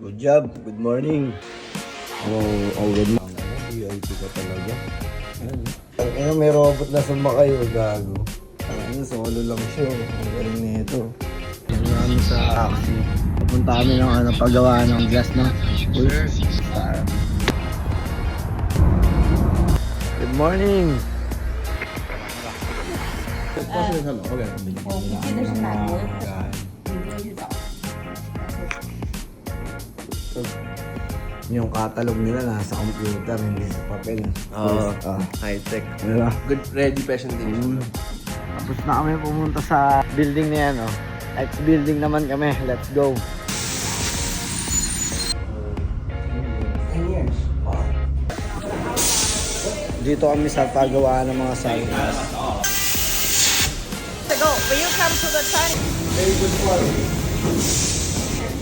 Good job. Good morning. Oh, good morning. VIP ka talaga. Ano, may robot na sumakay o gago. Ano, solo lang siya. Ang galing na ito. Hindi namin sa taxi. Pupunta kami ng paggawa ng glass na. Good morning. Yung catalog nila nasa computer, hindi sa papel. High-tech. Diba? Good, ready presentation. Tapos na kami pumunta sa building na yan, oh. Ex-building naman kami. Let's go. Dito kami sa paggawa ng mga salunas. To go, will you come to the time? Very good quality.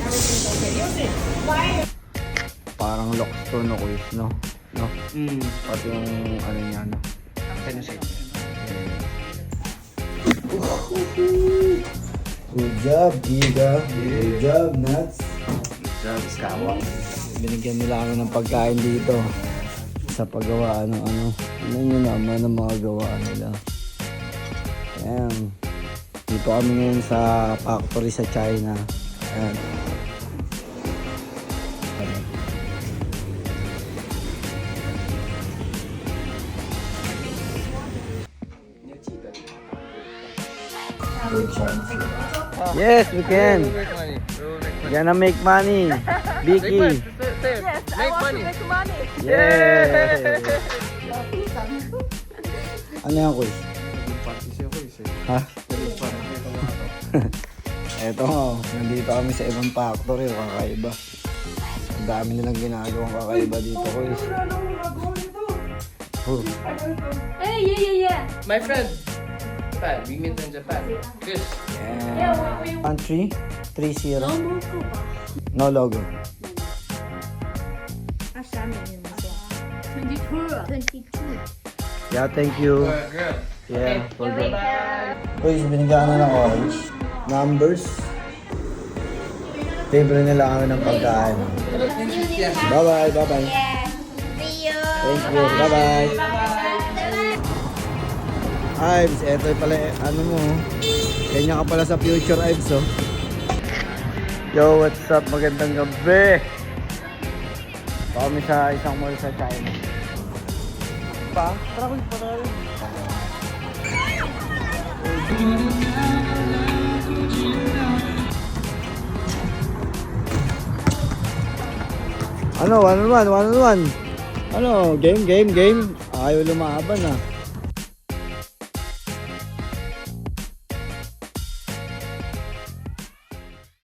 Everything's okay. Use it. Why? Parang lockstone ako is, no? No? Pati yung ano niya, no? Good job, Giga. Good job, Nuts. Good job, Skawa. Binigyan nila kami ng pagkain dito sa paggawa ano. Ano nyo naman ang mga gawaan nila. Ayan. Dito kami ngayon sa factory sa China. Ayan. Yes, we can. Gonna make money. Vicky. Yes, I want to make money. Yeah. Ano yan, Kuy? Ha? Eto, nandito kami sa ibang factory, kakaiba. Ang dami nilang ginagawang kakaiba dito, Kuy. Hey, yeah. My friend. Japan. We meet in Japan. Good. Yeah. 1330. No logo. 22. Yeah, thank you. Girl. Yeah. Bye. Uy, binigyan na ng orange. Numbers. Libre nila kami ng pagkain. Bye-bye, bye-bye. See you. Thank you, bye-bye. Ives, eto pala, ano mo, ganyan ka pala sa Future Ives, oh. Yo, what's up? Magandang gabi. Kami sa isang mall sa China. Tara rin. Ano, one on one. Ano, game. Ayaw lumaban, ah.